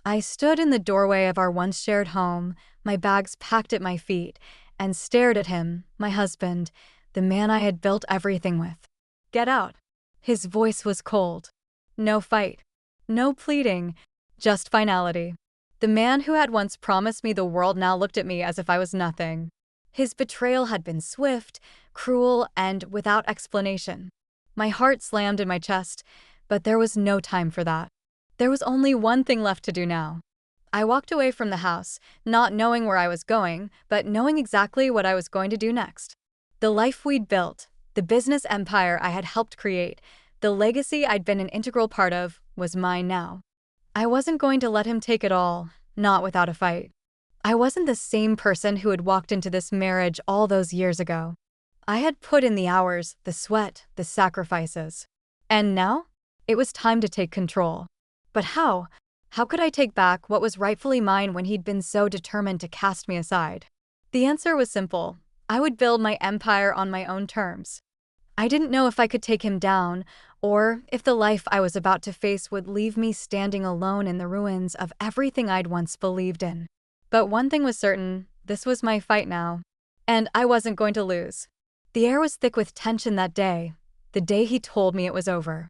I stood in the doorway of our once shared home, my bags packed at my feet, and stared at him, my husband, the man I had built everything with. "Get out." His voice was cold. No fight. No pleading. Just finality. The man who had once promised me the world now looked at me as if I was nothing. His betrayal had been swift, cruel, and without explanation. My heart slammed in my chest, but there was no time for that. There was only one thing left to do now. I walked away from the house, not knowing where I was going, but knowing exactly what I was going to do next. The life we'd built, the business empire I had helped create, the legacy I'd been an integral part of, was mine now. I wasn't going to let him take it all, not without a fight. I wasn't the same person who had walked into this marriage all those years ago. I had put in the hours, the sweat, the sacrifices. And now? It was time to take control. But how? How could I take back what was rightfully mine when he'd been so determined to cast me aside? The answer was simple. I would build my empire on my own terms. I didn't know if I could take him down, or if the life I was about to face would leave me standing alone in the ruins of everything I'd once believed in. But one thing was certain, this was my fight now. And I wasn't going to lose. The air was thick with tension that day, the day he told me it was over.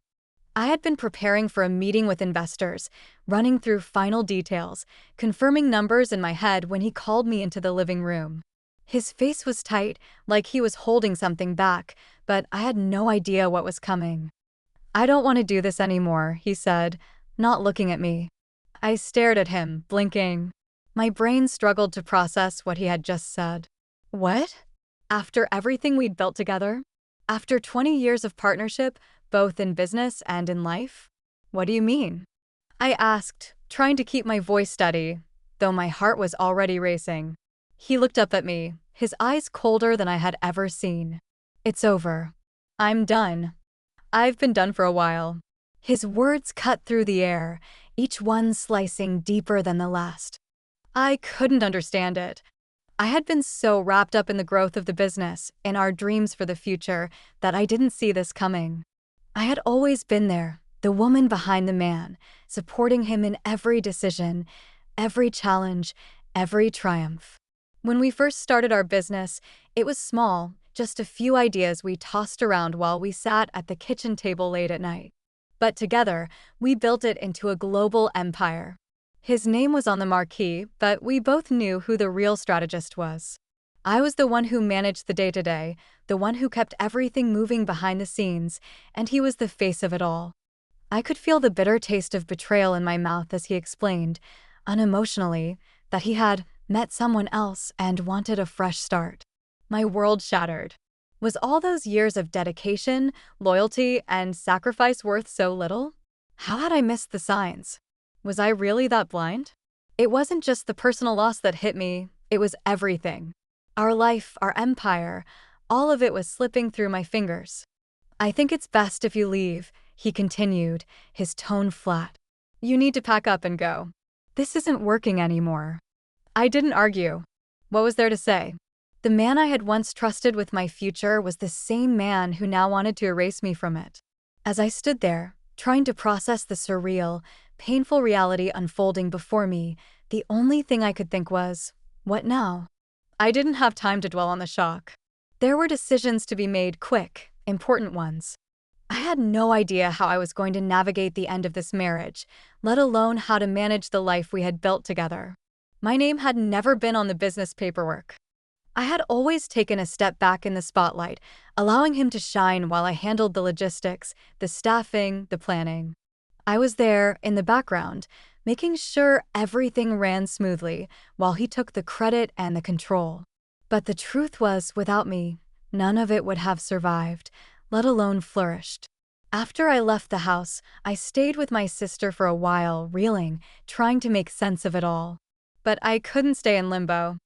I had been preparing for a meeting with investors, running through final details, confirming numbers in my head when he called me into the living room. His face was tight, like he was holding something back, but I had no idea what was coming. "I don't want to do this anymore," he said, not looking at me. I stared at him, blinking. My brain struggled to process what he had just said. What? After everything we'd built together? After 20 years of partnership, both in business and in life? What do you mean? I asked, trying to keep my voice steady, though my heart was already racing. He looked up at me, his eyes colder than I had ever seen. "It's over. I'm done. I've been done for a while." His words cut through the air, each one slicing deeper than the last. I couldn't understand it. I had been so wrapped up in the growth of the business, in our dreams for the future, that I didn't see this coming. I had always been there, the woman behind the man, supporting him in every decision, every challenge, every triumph. When we first started our business, it was small, just a few ideas we tossed around while we sat at the kitchen table late at night. But together, we built it into a global empire. His name was on the marquee, but we both knew who the real strategist was. I was the one who managed the day-to-day, the one who kept everything moving behind the scenes, and he was the face of it all. I could feel the bitter taste of betrayal in my mouth as he explained, unemotionally, that he had met someone else and wanted a fresh start. My world shattered. Was all those years of dedication, loyalty, and sacrifice worth so little? How had I missed the signs? Was I really that blind? It wasn't just the personal loss that hit me, it was everything. Our life, our empire, all of it was slipping through my fingers. "I think it's best if you leave," he continued, his tone flat. "You need to pack up and go. This isn't working anymore." I didn't argue. What was there to say? The man I had once trusted with my future was the same man who now wanted to erase me from it. As I stood there, trying to process the surreal, painful reality unfolding before me, the only thing I could think was, what now? I didn't have time to dwell on the shock. There were decisions to be made quick, important ones. I had no idea how I was going to navigate the end of this marriage, let alone how to manage the life we had built together. My name had never been on the business paperwork. I had always taken a step back in the spotlight, allowing him to shine while I handled the logistics, the staffing, the planning. I was there, in the background, making sure everything ran smoothly, while he took the credit and the control. But the truth was, without me, none of it would have survived, let alone flourished. After I left the house, I stayed with my sister for a while, reeling, trying to make sense of it all. But I couldn't stay in limbo.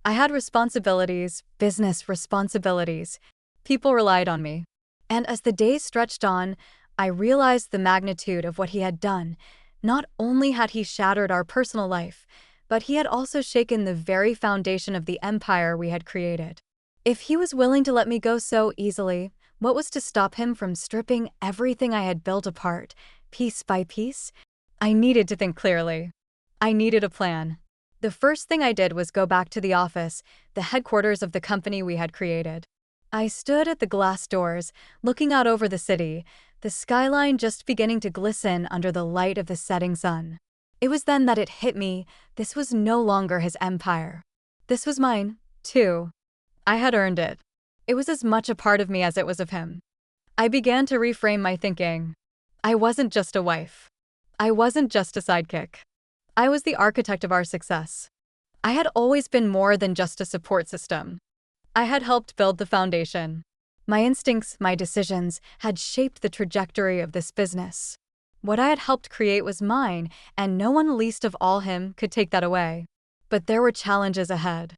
I had responsibilities, business responsibilities. People relied on me. And as the days stretched on, I realized the magnitude of what he had done. Not only had he shattered our personal life, but he had also shaken the very foundation of the empire we had created. If he was willing to let me go so easily, what was to stop him from stripping everything I had built apart, piece by piece? I needed to think clearly. I needed a plan. The first thing I did was go back to the office, the headquarters of the company we had created. I stood at the glass doors, looking out over the city, the skyline just beginning to glisten under the light of the setting sun. It was then that it hit me, this was no longer his empire. This was mine, too. I had earned it. It was as much a part of me as it was of him. I began to reframe my thinking. I wasn't just a wife. I wasn't just a sidekick. I was the architect of our success. I had always been more than just a support system. I had helped build the foundation. My instincts, my decisions, had shaped the trajectory of this business. What I had helped create was mine, and no one, least of all him, could take that away. But there were challenges ahead.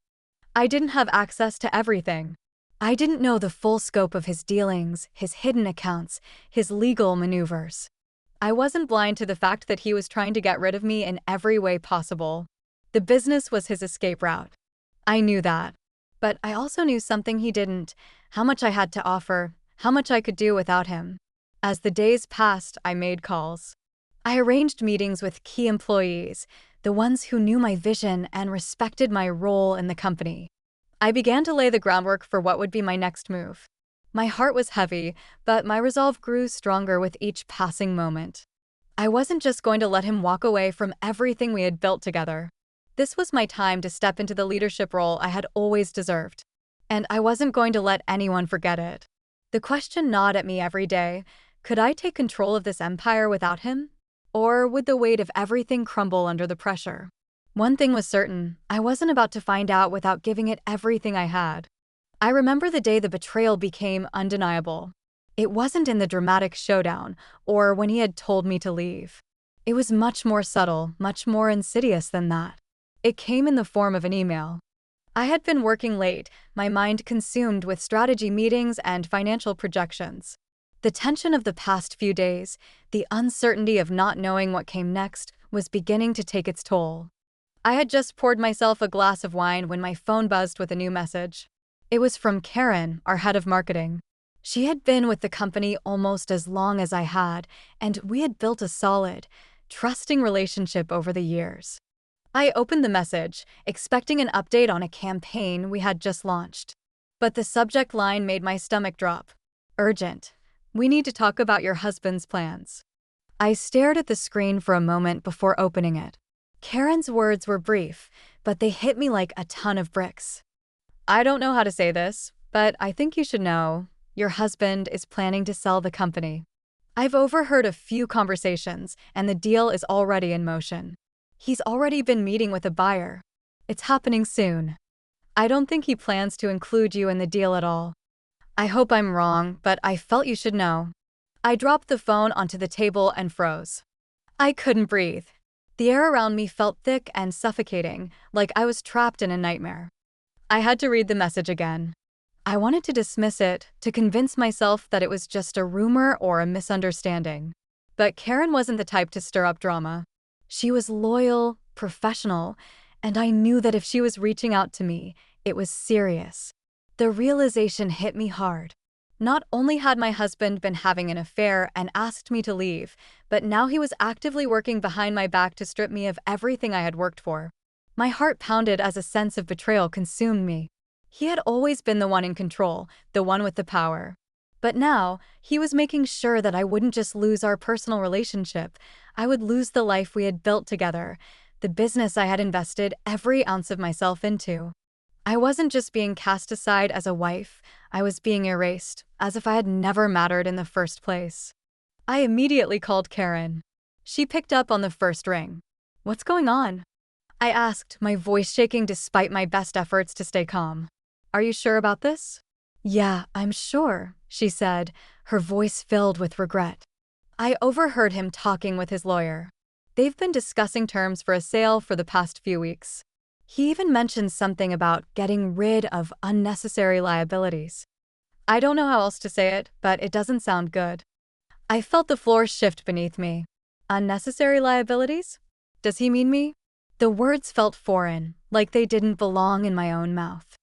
I didn't have access to everything. I didn't know the full scope of his dealings, his hidden accounts, his legal maneuvers. I wasn't blind to the fact that he was trying to get rid of me in every way possible. The business was his escape route. I knew that. But I also knew something he didn't, how much I had to offer, how much I could do without him. As the days passed, I made calls. I arranged meetings with key employees, the ones who knew my vision and respected my role in the company. I began to lay the groundwork for what would be my next move. My heart was heavy, but my resolve grew stronger with each passing moment. I wasn't just going to let him walk away from everything we had built together. This was my time to step into the leadership role I had always deserved. And I wasn't going to let anyone forget it. The question gnawed at me every day: could I take control of this empire without him? Or would the weight of everything crumble under the pressure? One thing was certain, I wasn't about to find out without giving it everything I had. I remember the day the betrayal became undeniable. It wasn't in the dramatic showdown, or when he had told me to leave. It was much more subtle, much more insidious than that. It came in the form of an email. I had been working late, my mind consumed with strategy meetings and financial projections. The tension of the past few days, the uncertainty of not knowing what came next, was beginning to take its toll. I had just poured myself a glass of wine when my phone buzzed with a new message. It was from Karen, our head of marketing. She had been with the company almost as long as I had, and we had built a solid, trusting relationship over the years. I opened the message, expecting an update on a campaign we had just launched. But the subject line made my stomach drop. Urgent. We need to talk about your husband's plans. I stared at the screen for a moment before opening it. Karen's words were brief, but they hit me like a ton of bricks. I don't know how to say this, but I think you should know. Your husband is planning to sell the company. I've overheard a few conversations, and the deal is already in motion. He's already been meeting with a buyer. It's happening soon. I don't think he plans to include you in the deal at all. I hope I'm wrong, but I felt you should know. I dropped the phone onto the table and froze. I couldn't breathe. The air around me felt thick and suffocating, like I was trapped in a nightmare. I had to read the message again. I wanted to dismiss it, to convince myself that it was just a rumor or a misunderstanding. But Karen wasn't the type to stir up drama. She was loyal, professional, and I knew that if she was reaching out to me, it was serious. The realization hit me hard. Not only had my husband been having an affair and asked me to leave, but now he was actively working behind my back to strip me of everything I had worked for. My heart pounded as a sense of betrayal consumed me. He had always been the one in control, the one with the power. But now, he was making sure that I wouldn't just lose our personal relationship, I would lose the life we had built together, the business I had invested every ounce of myself into. I wasn't just being cast aside as a wife, I was being erased, as if I had never mattered in the first place. I immediately called Karen. She picked up on the first ring. What's going on? I asked, my voice shaking despite my best efforts to stay calm. Are you sure about this? Yeah, I'm sure, she said, her voice filled with regret. I overheard him talking with his lawyer. They've been discussing terms for a sale for the past few weeks. He even mentioned something about getting rid of unnecessary liabilities. I don't know how else to say it, but it doesn't sound good. I felt the floor shift beneath me. Unnecessary liabilities? Does he mean me? The words felt foreign, like they didn't belong in my own mouth.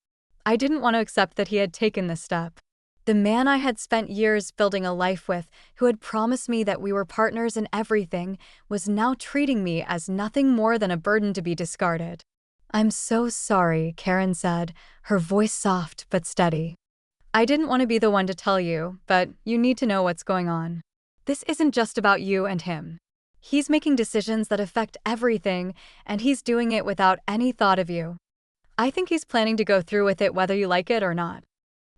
I didn't want to accept that he had taken this step. The man I had spent years building a life with, who had promised me that we were partners in everything, was now treating me as nothing more than a burden to be discarded. "I'm so sorry," Karen said, her voice soft but steady. "I didn't want to be the one to tell you, but you need to know what's going on. This isn't just about you and him. He's making decisions that affect everything, and he's doing it without any thought of you. I think he's planning to go through with it whether you like it or not."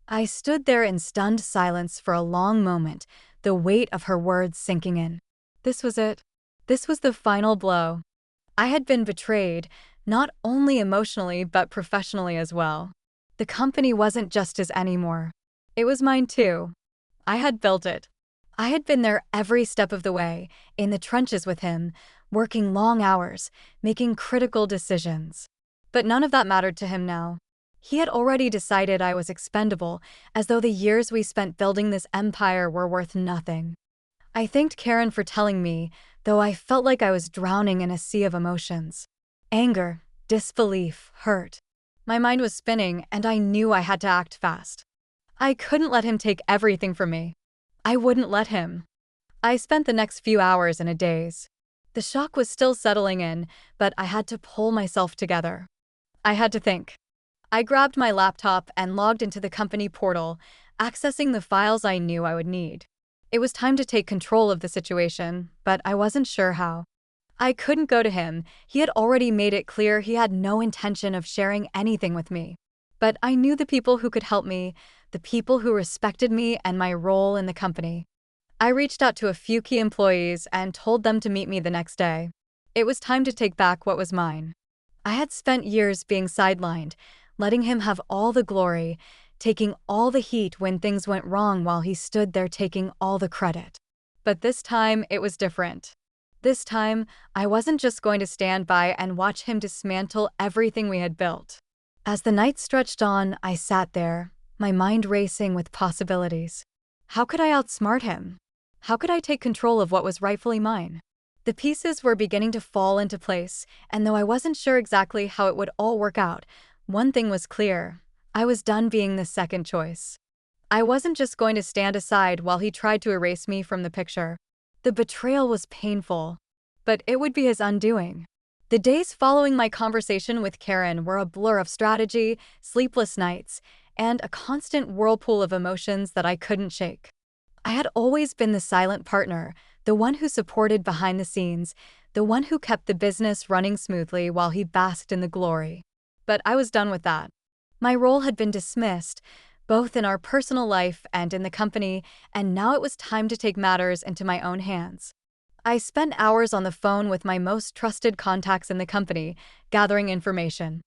I stood there in stunned silence for a long moment, the weight of her words sinking in. This was it. This was the final blow. I had been betrayed, not only emotionally but professionally as well. The company wasn't just his anymore. It was mine too. I had built it. I had been there every step of the way, in the trenches with him, working long hours, making critical decisions. But none of that mattered to him now. He had already decided I was expendable, as though the years we spent building this empire were worth nothing. I thanked Karen for telling me, though I felt like I was drowning in a sea of emotions. Anger, disbelief, hurt. My mind was spinning, and I knew I had to act fast. I couldn't let him take everything from me. I wouldn't let him. I spent the next few hours in a daze. The shock was still settling in, but I had to pull myself together. I had to think. I grabbed my laptop and logged into the company portal, accessing the files I knew I would need. It was time to take control of the situation, but I wasn't sure how. I couldn't go to him. He had already made it clear he had no intention of sharing anything with me. But I knew the people who could help me, the people who respected me and my role in the company. I reached out to a few key employees and told them to meet me the next day. It was time to take back what was mine. I had spent years being sidelined, letting him have all the glory, taking all the heat when things went wrong while he stood there taking all the credit. But this time, it was different. This time, I wasn't just going to stand by and watch him dismantle everything we had built. As the night stretched on, I sat there, my mind racing with possibilities. How could I outsmart him? How could I take control of what was rightfully mine? The pieces were beginning to fall into place, and though I wasn't sure exactly how it would all work out, one thing was clear. I was done being the second choice. I wasn't just going to stand aside while he tried to erase me from the picture. The betrayal was painful, but it would be his undoing. The days following my conversation with Karen were a blur of strategy, sleepless nights, and a constant whirlpool of emotions that I couldn't shake. I had always been the silent partner, the one who supported behind the scenes, the one who kept the business running smoothly while he basked in the glory. But I was done with that. My role had been dismissed, both in our personal life and in the company, and now it was time to take matters into my own hands. I spent hours on the phone with my most trusted contacts in the company, gathering information.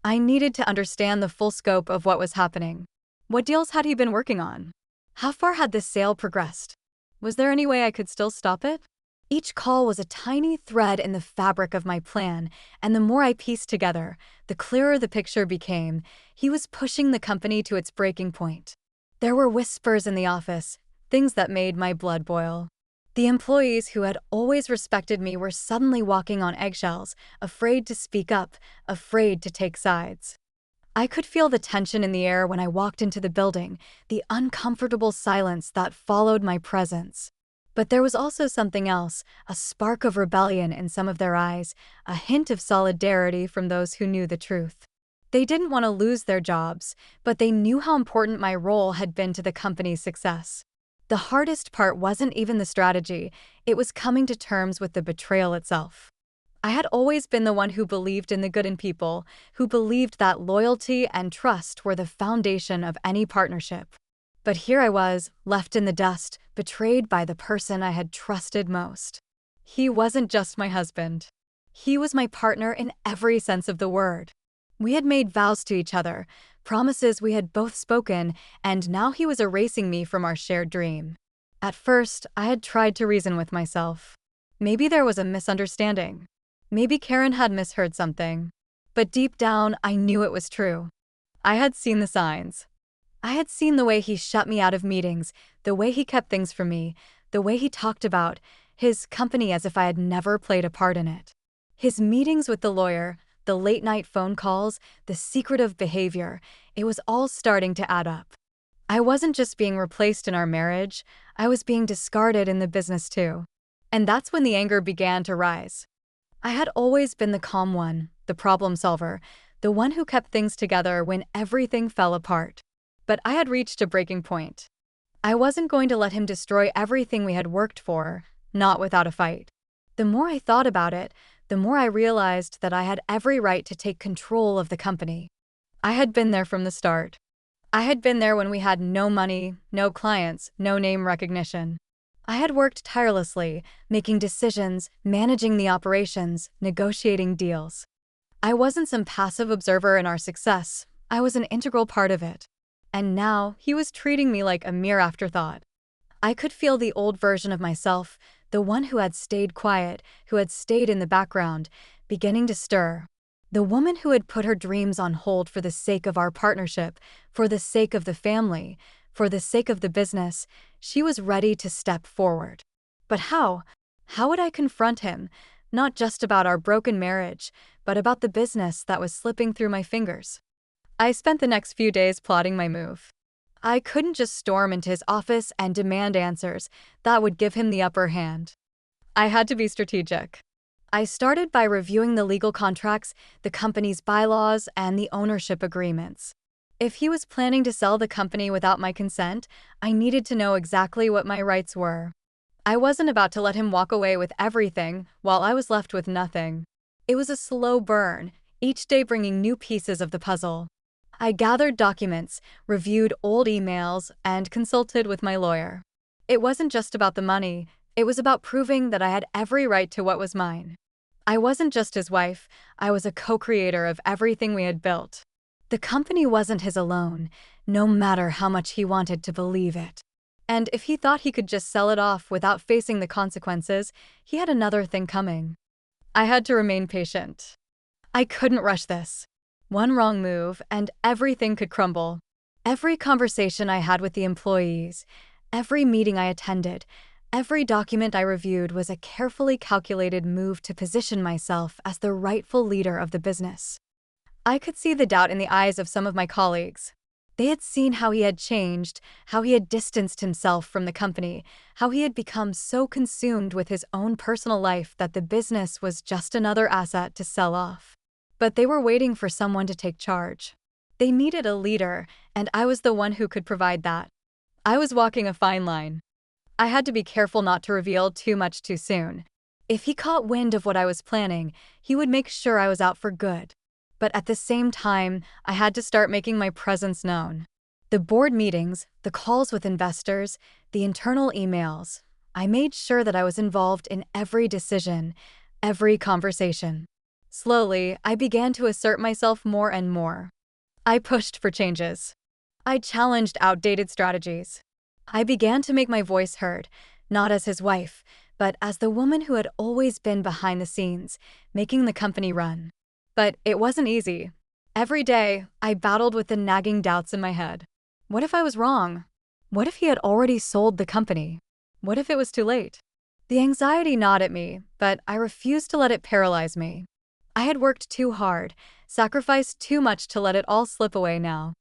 I needed to understand the full scope of what was happening. What deals had he been working on? How far had this sale progressed? Was there any way I could still stop it? Each call was a tiny thread in the fabric of my plan, and the more I pieced together, the clearer the picture became. He was pushing the company to its breaking point. There were whispers in the office, things that made my blood boil. The employees who had always respected me were suddenly walking on eggshells, afraid to speak up, afraid to take sides. I could feel the tension in the air when I walked into the building, the uncomfortable silence that followed my presence. But there was also something else, a spark of rebellion in some of their eyes, a hint of solidarity from those who knew the truth. They didn't want to lose their jobs, but they knew how important my role had been to the company's success. The hardest part wasn't even the strategy, it was coming to terms with the betrayal itself. I had always been the one who believed in the good in people, who believed that loyalty and trust were the foundation of any partnership. But here I was, left in the dust, betrayed by the person I had trusted most. He wasn't just my husband. He was my partner in every sense of the word. We had made vows to each other, promises we had both spoken, and now he was erasing me from our shared dream. At first, I had tried to reason with myself. Maybe there was a misunderstanding. Maybe Karen had misheard something. But deep down, I knew it was true. I had seen the signs. I had seen the way he shut me out of meetings, the way he kept things from me, the way he talked about his company as if I had never played a part in it. His meetings with the lawyer, the late-night phone calls, the secretive behavior, it was all starting to add up. I wasn't just being replaced in our marriage, I was being discarded in the business too. And that's when the anger began to rise. I had always been the calm one, the problem solver, the one who kept things together when everything fell apart. But I had reached a breaking point. I wasn't going to let him destroy everything we had worked for, not without a fight. The more I thought about it, the more I realized that I had every right to take control of the company. I had been there from the start. I had been there when we had no money, no clients, no name recognition. I had worked tirelessly, making decisions, managing the operations, negotiating deals. I wasn't some passive observer in our success, I was an integral part of it. And now, he was treating me like a mere afterthought. I could feel the old version of myself, the one who had stayed quiet, who had stayed in the background, beginning to stir. The woman who had put her dreams on hold for the sake of our partnership, for the sake of the family, for the sake of the business, she was ready to step forward. But how? How would I confront him, not just about our broken marriage, but about the business that was slipping through my fingers? I spent the next few days plotting my move. I couldn't just storm into his office and demand answers that would give him the upper hand. I had to be strategic. I started by reviewing the legal contracts, the company's bylaws, and the ownership agreements. If he was planning to sell the company without my consent, I needed to know exactly what my rights were. I wasn't about to let him walk away with everything while I was left with nothing. It was a slow burn, each day bringing new pieces of the puzzle. I gathered documents, reviewed old emails, and consulted with my lawyer. It wasn't just about the money, it was about proving that I had every right to what was mine. I wasn't just his wife, I was a co-creator of everything we had built. The company wasn't his alone, no matter how much he wanted to believe it. And if he thought he could just sell it off without facing the consequences, he had another thing coming. I had to remain patient. I couldn't rush this. One wrong move, and everything could crumble. Every conversation I had with the employees, every meeting I attended, every document I reviewed was a carefully calculated move to position myself as the rightful leader of the business. I could see the doubt in the eyes of some of my colleagues. They had seen how he had changed, how he had distanced himself from the company, how he had become so consumed with his own personal life that the business was just another asset to sell off. But they were waiting for someone to take charge. They needed a leader, and I was the one who could provide that. I was walking a fine line. I had to be careful not to reveal too much too soon. If he caught wind of what I was planning, he would make sure I was out for good. But at the same time, I had to start making my presence known. The board meetings, the calls with investors, the internal emails. I made sure that I was involved in every decision, every conversation. Slowly, I began to assert myself more and more. I pushed for changes. I challenged outdated strategies. I began to make my voice heard, not as his wife, but as the woman who had always been behind the scenes, making the company run. But it wasn't easy. Every day, I battled with the nagging doubts in my head. What if I was wrong? What if he had already sold the company? What if it was too late? The anxiety gnawed at me, but I refused to let it paralyze me. I had worked too hard, sacrificed too much to let it all slip away now.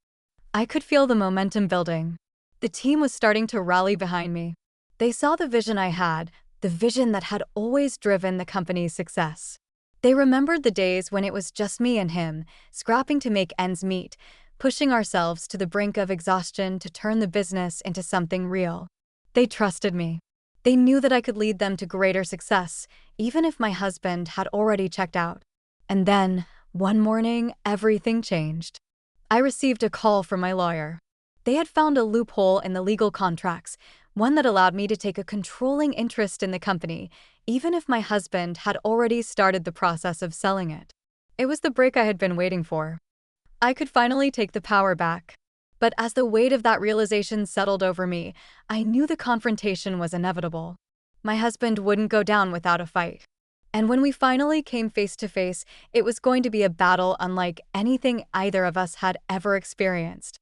I could feel the momentum building. The team was starting to rally behind me. They saw the vision I had, the vision that had always driven the company's success. They remembered the days when it was just me and him, scrapping to make ends meet, pushing ourselves to the brink of exhaustion to turn the business into something real. They trusted me. They knew that I could lead them to greater success, even if my husband had already checked out. And then, one morning, everything changed. I received a call from my lawyer. They had found a loophole in the legal contracts, one that allowed me to take a controlling interest in the company, even if my husband had already started the process of selling it. It was the break I had been waiting for. I could finally take the power back. But as the weight of that realization settled over me, I knew the confrontation was inevitable. My husband wouldn't go down without a fight. And when we finally came face to face, it was going to be a battle unlike anything either of us had ever experienced.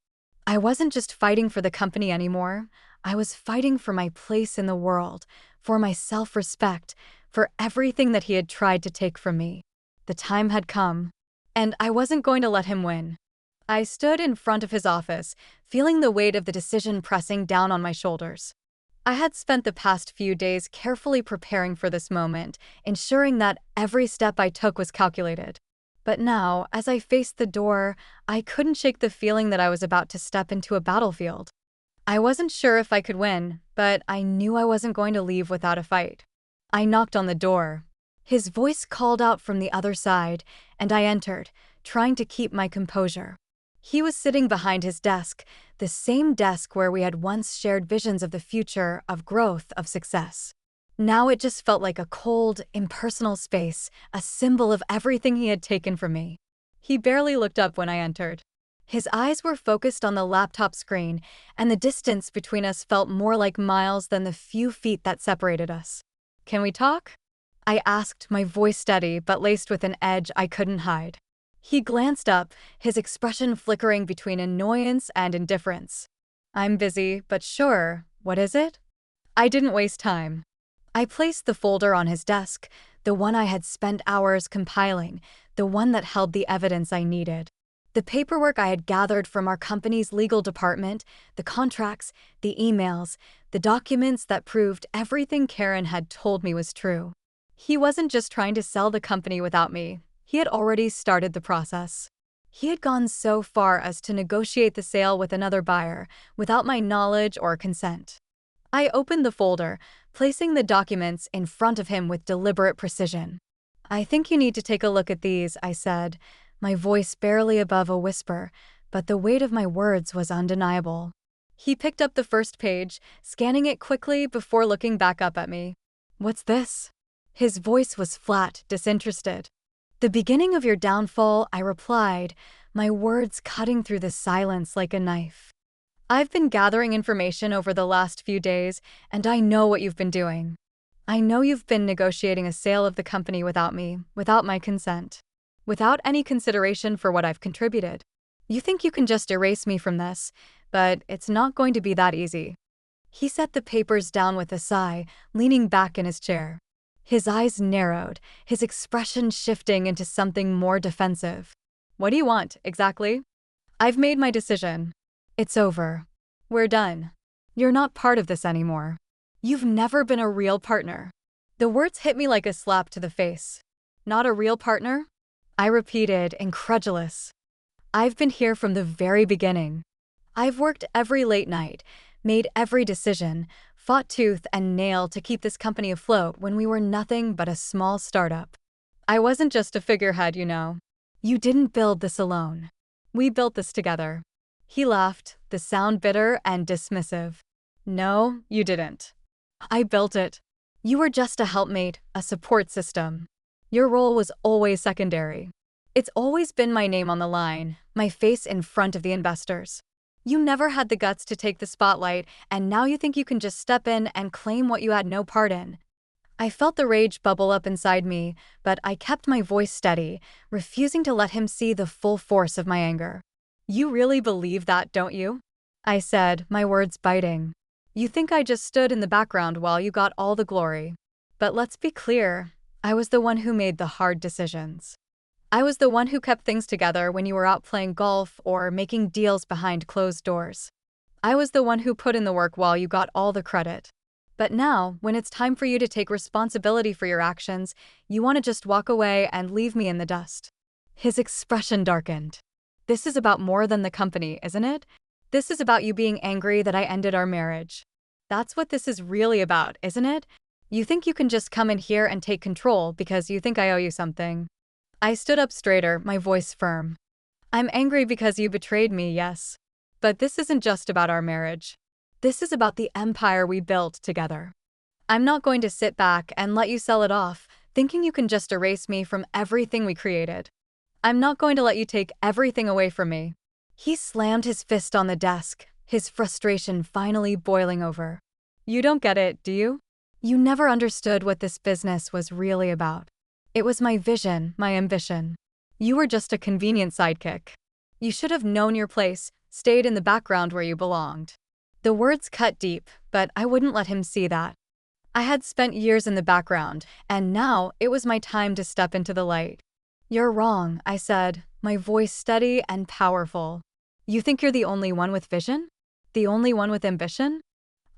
I wasn't just fighting for the company anymore. I was fighting for my place in the world, for my self-respect, for everything that he had tried to take from me. The time had come, and I wasn't going to let him win. I stood in front of his office, feeling the weight of the decision pressing down on my shoulders. I had spent the past few days carefully preparing for this moment, ensuring that every step I took was calculated. But now, as I faced the door, I couldn't shake the feeling that I was about to step into a battlefield. I wasn't sure if I could win, but I knew I wasn't going to leave without a fight. I knocked on the door. His voice called out from the other side, and I entered, trying to keep my composure. He was sitting behind his desk, the same desk where we had once shared visions of the future, of growth, of success. Now it just felt like a cold, impersonal space, a symbol of everything he had taken from me. He barely looked up when I entered. His eyes were focused on the laptop screen, and the distance between us felt more like miles than the few feet that separated us. "Can we talk?" I asked, my voice steady but laced with an edge I couldn't hide. He glanced up, his expression flickering between annoyance and indifference. "I'm busy, but sure, what is it?" I didn't waste time. I placed the folder on his desk, the one I had spent hours compiling, the one that held the evidence I needed. The paperwork I had gathered from our company's legal department, the contracts, the emails, the documents that proved everything Karen had told me was true. He wasn't just trying to sell the company without me. He had already started the process. He had gone so far as to negotiate the sale with another buyer, without my knowledge or consent. I opened the folder, placing the documents in front of him with deliberate precision. "I think you need to take a look at these," I said, my voice barely above a whisper, but the weight of my words was undeniable. He picked up the first page, scanning it quickly before looking back up at me. "What's this?" His voice was flat, disinterested. "The beginning of your downfall," I replied, my words cutting through the silence like a knife. "I've been gathering information over the last few days, and I know what you've been doing. I know you've been negotiating a sale of the company without me, without my consent, without any consideration for what I've contributed. You think you can just erase me from this, but it's not going to be that easy." He set the papers down with a sigh, leaning back in his chair. His eyes narrowed, his expression shifting into something more defensive. "What do you want, exactly?" "I've made my decision. It's over. We're done. You're not part of this anymore. You've never been a real partner." The words hit me like a slap to the face. "Not a real partner?" I repeated, incredulous. "I've been here from the very beginning. I've worked every late night, made every decision, fought tooth and nail to keep this company afloat when we were nothing but a small startup. I wasn't just a figurehead, you know. You didn't build this alone. We built this together." He laughed, the sound bitter and dismissive. "No, you didn't. I built it. You were just a helpmate, a support system. Your role was always secondary. It's always been my name on the line, my face in front of the investors. You never had the guts to take the spotlight, and now you think you can just step in and claim what you had no part in." I felt the rage bubble up inside me, but I kept my voice steady, refusing to let him see the full force of my anger. "You really believe that, don't you?" I said, my words biting. "You think I just stood in the background while you got all the glory. But let's be clear, I was the one who made the hard decisions. I was the one who kept things together when you were out playing golf or making deals behind closed doors. I was the one who put in the work while you got all the credit. But now, when it's time for you to take responsibility for your actions, you want to just walk away and leave me in the dust." His expression darkened. "This is about more than the company, isn't it? This is about you being angry that I ended our marriage. That's what this is really about, isn't it? You think you can just come in here and take control because you think I owe you something." I stood up straighter, my voice firm. "I'm angry because you betrayed me, yes. But this isn't just about our marriage. This is about the empire we built together. I'm not going to sit back and let you sell it off, thinking you can just erase me from everything we created. I'm not going to let you take everything away from me." He slammed his fist on the desk, his frustration finally boiling over. "You don't get it, do you? You never understood what this business was really about. It was my vision, my ambition. You were just a convenient sidekick. You should have known your place, stayed in the background where you belonged." The words cut deep, but I wouldn't let him see that. I had spent years in the background, and now it was my time to step into the light. "You're wrong," I said, my voice steady and powerful. You think you're the only one with vision? The only one with ambition?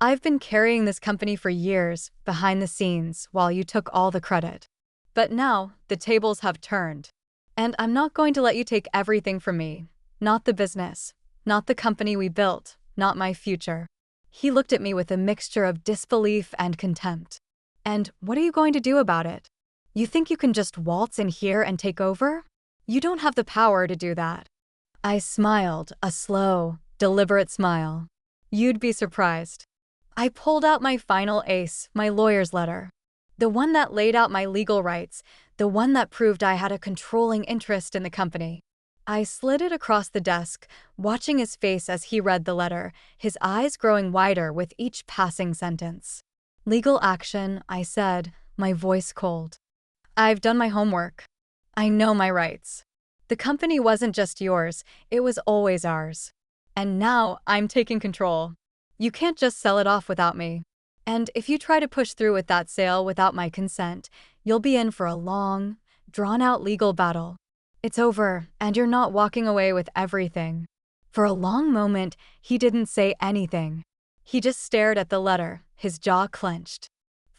I've been carrying this company for years, behind the scenes, while you took all the credit. But now, the tables have turned. And I'm not going to let you take everything from me. Not the business, not the company we built, not my future. He looked at me with a mixture of disbelief and contempt. And what are you going to do about it? You think you can just waltz in here and take over? You don't have the power to do that. I smiled, a slow, deliberate smile. You'd be surprised. I pulled out my final ace, my lawyer's letter. The one that laid out my legal rights, the one that proved I had a controlling interest in the company. I slid it across the desk, watching his face as he read the letter, his eyes growing wider with each passing sentence. Legal action, I said, my voice cold. I've done my homework. I know my rights. The company wasn't just yours, it was always ours. And now I'm taking control. You can't just sell it off without me. And if you try to push through with that sale without my consent, you'll be in for a long, drawn-out legal battle. It's over, and you're not walking away with everything. For a long moment, he didn't say anything. He just stared at the letter, his jaw clenched.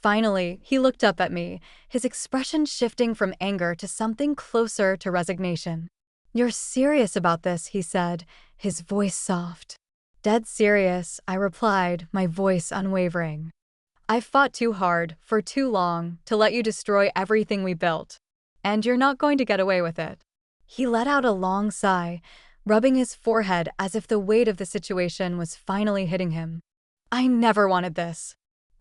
Finally, he looked up at me, his expression shifting from anger to something closer to resignation. You're serious about this, he said, his voice soft. Dead serious, I replied, my voice unwavering. I've fought too hard, for too long, to let you destroy everything we built. And you're not going to get away with it. He let out a long sigh, rubbing his forehead as if the weight of the situation was finally hitting him. I never wanted this.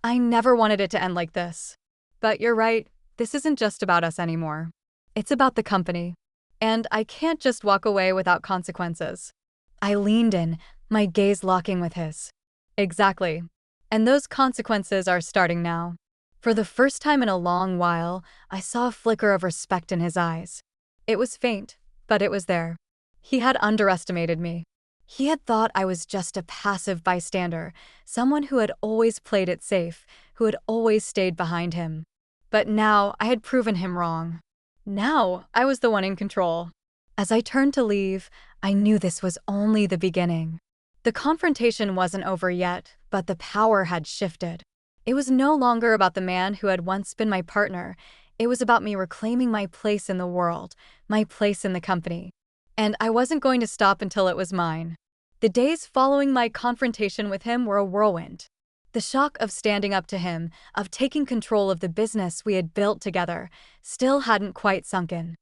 I never wanted it to end like this. But you're right, this isn't just about us anymore. It's about the company. And I can't just walk away without consequences. I leaned in, my gaze locking with his. Exactly. And those consequences are starting now. For the first time in a long while, I saw a flicker of respect in his eyes. It was faint, but it was there. He had underestimated me. He had thought I was just a passive bystander, someone who had always played it safe, who had always stayed behind him. But now I had proven him wrong. Now I was the one in control. As I turned to leave, I knew this was only the beginning. The confrontation wasn't over yet, but the power had shifted. It was no longer about the man who had once been my partner. It was about me reclaiming my place in the world, my place in the company. And I wasn't going to stop until it was mine. The days following my confrontation with him were a whirlwind. The shock of standing up to him, of taking control of the business we had built together, still hadn't quite sunk in.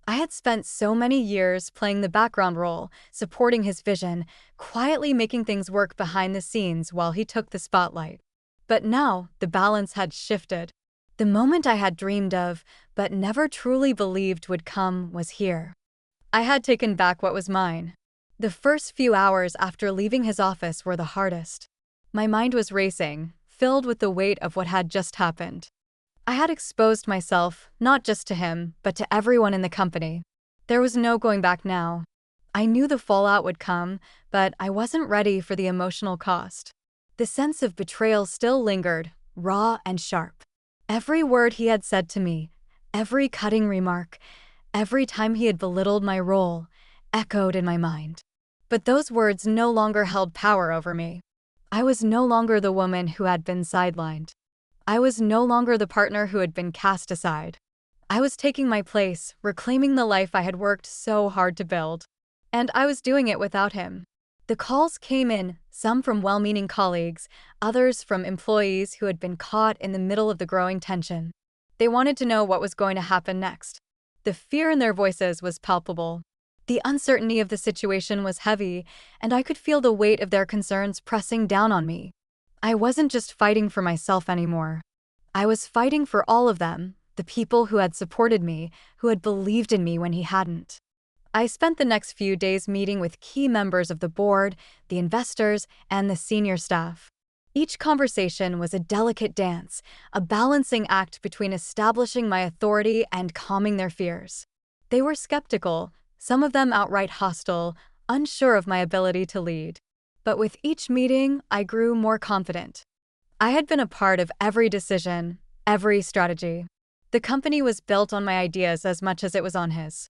I had spent so many years playing the background role, supporting his vision, quietly making things work behind the scenes while he took the spotlight. But now, the balance had shifted. The moment I had dreamed of, but never truly believed would come, was here. I had taken back what was mine. The first few hours after leaving his office were the hardest. My mind was racing, filled with the weight of what had just happened. I had exposed myself, not just to him, but to everyone in the company. There was no going back now. I knew the fallout would come, but I wasn't ready for the emotional cost. The sense of betrayal still lingered, raw and sharp. Every word he had said to me, every cutting remark, every time he had belittled my role, echoed in my mind. But those words no longer held power over me. I was no longer the woman who had been sidelined. I was no longer the partner who had been cast aside. I was taking my place, reclaiming the life I had worked so hard to build. And I was doing it without him. The calls came in, some from well-meaning colleagues, others from employees who had been caught in the middle of the growing tension. They wanted to know what was going to happen next. The fear in their voices was palpable. The uncertainty of the situation was heavy, and I could feel the weight of their concerns pressing down on me. I wasn't just fighting for myself anymore. I was fighting for all of them, the people who had supported me, who had believed in me when he hadn't. I spent the next few days meeting with key members of the board, the investors, and the senior staff. Each conversation was a delicate dance, a balancing act between establishing my authority and calming their fears. They were skeptical, some of them outright hostile, unsure of my ability to lead. But with each meeting, I grew more confident. I had been a part of every decision, every strategy. The company was built on my ideas as much as it was on his.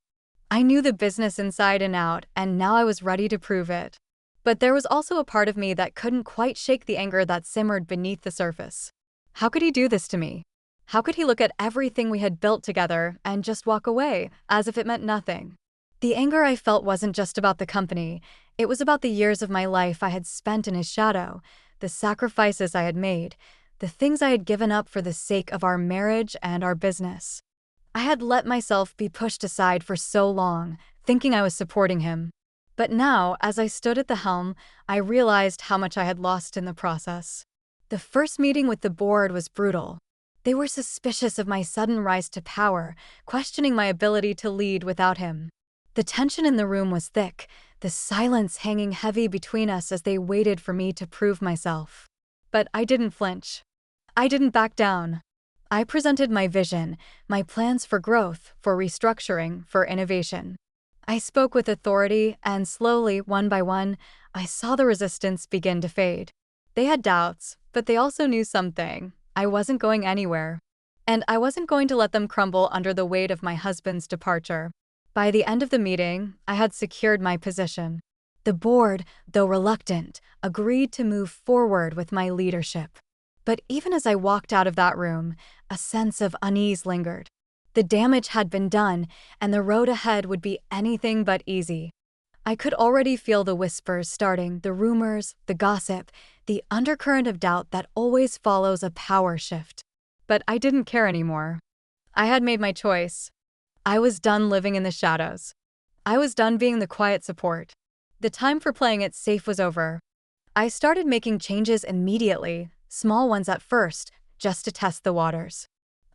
I knew the business inside and out, and now I was ready to prove it. But there was also a part of me that couldn't quite shake the anger that simmered beneath the surface. How could he do this to me? How could he look at everything we had built together and just walk away, as if it meant nothing? The anger I felt wasn't just about the company, it was about the years of my life I had spent in his shadow, the sacrifices I had made, the things I had given up for the sake of our marriage and our business. I had let myself be pushed aside for so long, thinking I was supporting him. But now, as I stood at the helm, I realized how much I had lost in the process. The first meeting with the board was brutal. They were suspicious of my sudden rise to power, questioning my ability to lead without him. The tension in the room was thick, the silence hanging heavy between us as they waited for me to prove myself. But I didn't flinch. I didn't back down. I presented my vision, my plans for growth, for restructuring, for innovation. I spoke with authority, and slowly, one by one, I saw the resistance begin to fade. They had doubts, but they also knew something. I wasn't going anywhere. And I wasn't going to let them crumble under the weight of my husband's departure. By the end of the meeting, I had secured my position. The board, though reluctant, agreed to move forward with my leadership. But even as I walked out of that room, a sense of unease lingered. The damage had been done, and the road ahead would be anything but easy. I could already feel the whispers starting, the rumors, the gossip, the undercurrent of doubt that always follows a power shift. But I didn't care anymore. I had made my choice. I was done living in the shadows. I was done being the quiet support. The time for playing it safe was over. I started making changes immediately, small ones at first, just to test the waters.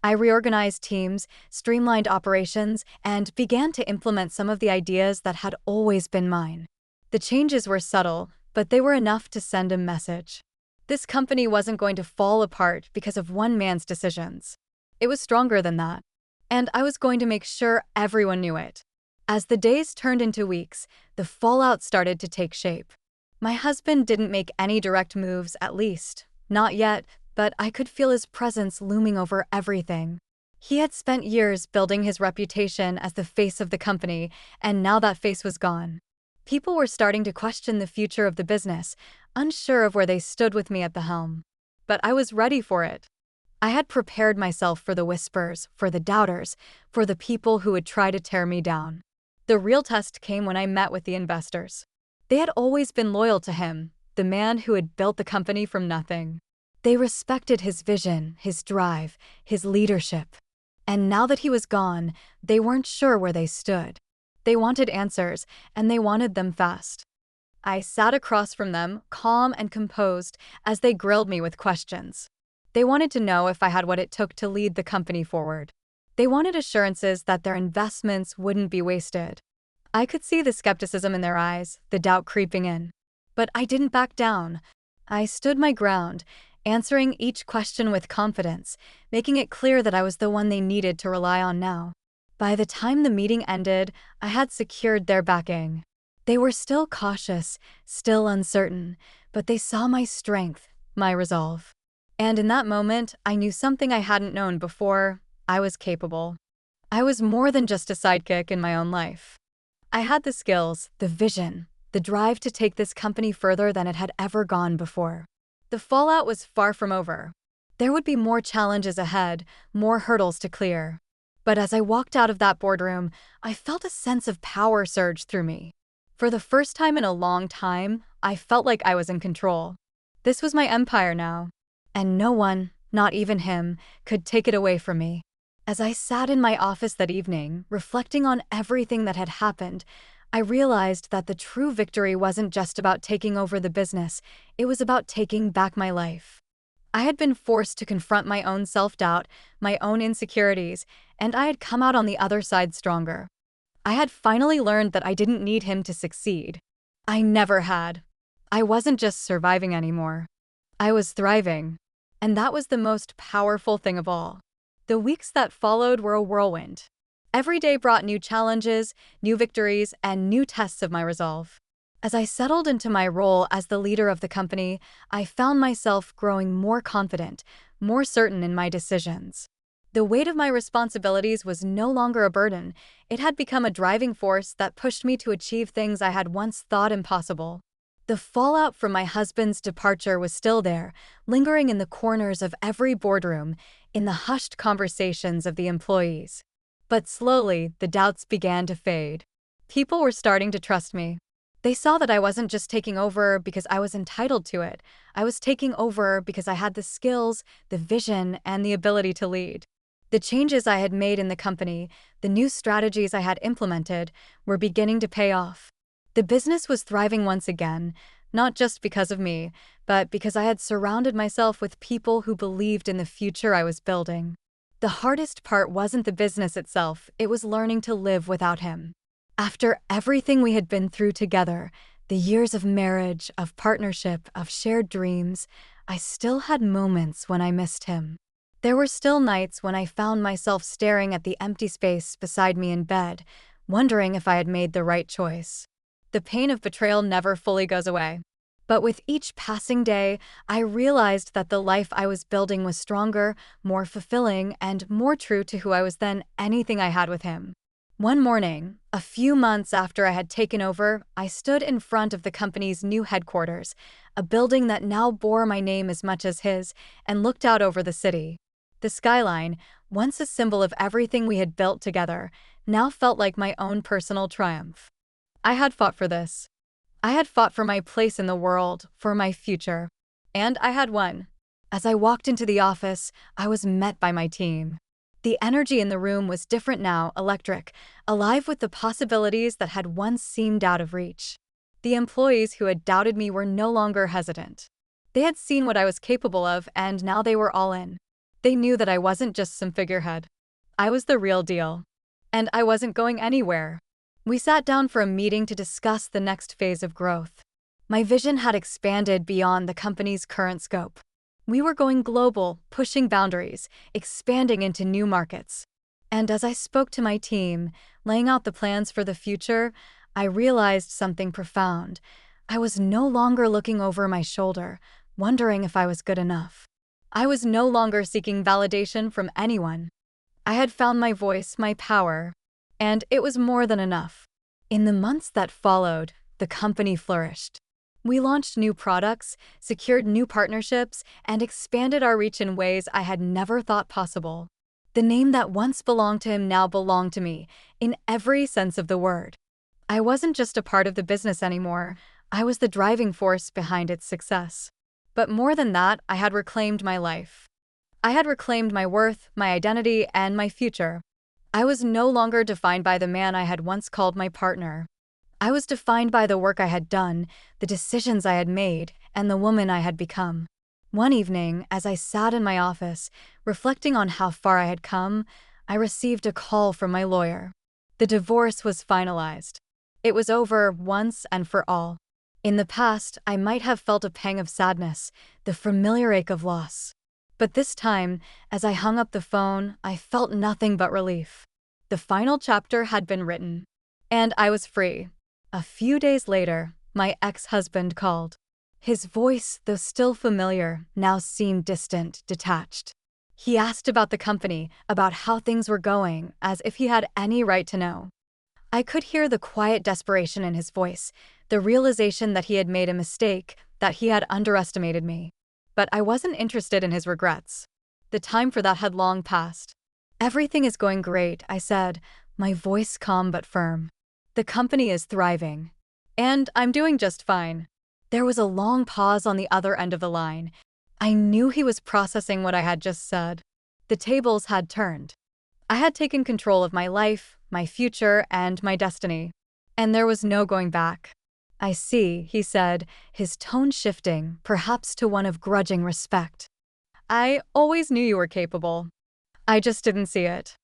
I reorganized teams, streamlined operations, and began to implement some of the ideas that had always been mine. The changes were subtle, but they were enough to send a message. This company wasn't going to fall apart because of one man's decisions. It was stronger than that. And I was going to make sure everyone knew it. As the days turned into weeks, the fallout started to take shape. My husband didn't make any direct moves, at least. Not yet, but I could feel his presence looming over everything. He had spent years building his reputation as the face of the company, and now that face was gone. People were starting to question the future of the business, unsure of where they stood with me at the helm. But I was ready for it. I had prepared myself for the whispers, for the doubters, for the people who would try to tear me down. The real test came when I met with the investors. They had always been loyal to him, the man who had built the company from nothing. They respected his vision, his drive, his leadership. And now that he was gone, they weren't sure where they stood. They wanted answers, and they wanted them fast. I sat across from them, calm and composed, as they grilled me with questions. They wanted to know if I had what it took to lead the company forward. They wanted assurances that their investments wouldn't be wasted. I could see the skepticism in their eyes, the doubt creeping in. But I didn't back down. I stood my ground, answering each question with confidence, making it clear that I was the one they needed to rely on now. By the time the meeting ended, I had secured their backing. They were still cautious, still uncertain, but they saw my strength, my resolve. And in that moment, I knew something I hadn't known before. I was capable. I was more than just a sidekick in my own life. I had the skills, the vision, the drive to take this company further than it had ever gone before. The fallout was far from over. There would be more challenges ahead, more hurdles to clear. But as I walked out of that boardroom, I felt a sense of power surge through me. For the first time in a long time, I felt like I was in control. This was my empire now. And no one, not even him, could take it away from me. As I sat in my office that evening, reflecting on everything that had happened, I realized that the true victory wasn't just about taking over the business, it was about taking back my life. I had been forced to confront my own self-doubt, my own insecurities, and I had come out on the other side stronger. I had finally learned that I didn't need him to succeed. I never had. I wasn't just surviving anymore. I was thriving. And that was the most powerful thing of all. The weeks that followed were a whirlwind. Every day brought new challenges, new victories, and new tests of my resolve. As I settled into my role as the leader of the company, I found myself growing more confident, more certain in my decisions. The weight of my responsibilities was no longer a burden. It had become a driving force that pushed me to achieve things I had once thought impossible. The fallout from my husband's departure was still there, lingering in the corners of every boardroom, in the hushed conversations of the employees. But slowly, the doubts began to fade. People were starting to trust me. They saw that I wasn't just taking over because I was entitled to it. I was taking over because I had the skills, the vision, and the ability to lead. The changes I had made in the company, the new strategies I had implemented, were beginning to pay off. The business was thriving once again, not just because of me, but because I had surrounded myself with people who believed in the future I was building. The hardest part wasn't the business itself, it was learning to live without him. After everything we had been through together, the years of marriage, of partnership, of shared dreams, I still had moments when I missed him. There were still nights when I found myself staring at the empty space beside me in bed, wondering if I had made the right choice. The pain of betrayal never fully goes away. But with each passing day, I realized that the life I was building was stronger, more fulfilling, and more true to who I was than anything I had with him. One morning, a few months after I had taken over, I stood in front of the company's new headquarters, a building that now bore my name as much as his, and looked out over the city. The skyline, once a symbol of everything we had built together, now felt like my own personal triumph. I had fought for this. I had fought for my place in the world, for my future. And I had won. As I walked into the office, I was met by my team. The energy in the room was different now, electric, alive with the possibilities that had once seemed out of reach. The employees who had doubted me were no longer hesitant. They had seen what I was capable of, and now they were all in. They knew that I wasn't just some figurehead. I was the real deal. And I wasn't going anywhere. We sat down for a meeting to discuss the next phase of growth. My vision had expanded beyond the company's current scope. We were going global, pushing boundaries, expanding into new markets. And as I spoke to my team, laying out the plans for the future, I realized something profound. I was no longer looking over my shoulder, wondering if I was good enough. I was no longer seeking validation from anyone. I had found my voice, my power, and it was more than enough. In the months that followed, the company flourished. We launched new products, secured new partnerships, and expanded our reach in ways I had never thought possible. The name that once belonged to him now belonged to me, in every sense of the word. I wasn't just a part of the business anymore, I was the driving force behind its success. But more than that, I had reclaimed my life. I had reclaimed my worth, my identity, and my future. I was no longer defined by the man I had once called my partner. I was defined by the work I had done, the decisions I had made, and the woman I had become. One evening, as I sat in my office, reflecting on how far I had come, I received a call from my lawyer. The divorce was finalized. It was over once and for all. In the past, I might have felt a pang of sadness, the familiar ache of loss. But this time, as I hung up the phone, I felt nothing but relief. The final chapter had been written, and I was free. A few days later, my ex-husband called. His voice, though still familiar, now seemed distant, detached. He asked about the company, about how things were going, as if he had any right to know. I could hear the quiet desperation in his voice, the realization that he had made a mistake, that he had underestimated me. But I wasn't interested in his regrets. The time for that had long passed. "Everything is going great," I said, my voice calm but firm. "The company is thriving. And I'm doing just fine." There was a long pause on the other end of the line. I knew he was processing what I had just said. The tables had turned. I had taken control of my life, my future, and my destiny. And there was no going back. "I see," he said, his tone shifting, perhaps to one of grudging respect. "I always knew you were capable. I just didn't see it."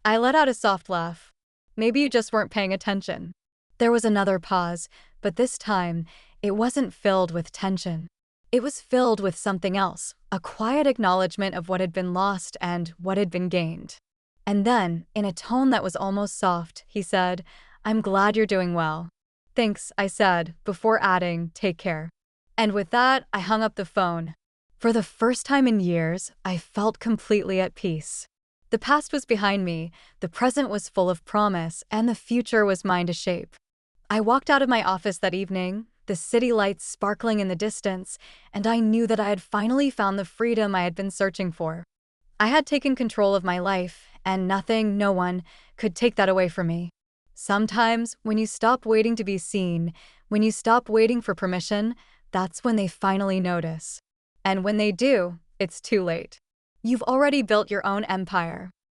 I let out a soft laugh. "Maybe you just weren't paying attention." There was another pause, but this time, it wasn't filled with tension. It was filled with something else, a quiet acknowledgement of what had been lost and what had been gained. And then, in a tone that was almost soft, he said, "I'm glad you're doing well." "Thanks," I said, before adding, "Take care." And with that, I hung up the phone. For the first time in years, I felt completely at peace. The The past was behind me, the present was full of promise, and the future was mine to shape. I walked out of my office that evening, the city lights sparkling in the distance, and I knew that I had finally found the freedom I had been searching for. I had taken control of my life, and nothing, no one, could take that away from me. Sometimes, when you stop waiting to be seen, when you stop waiting for permission, that's when they finally notice. And when they do, it's too late. You've already built your own empire.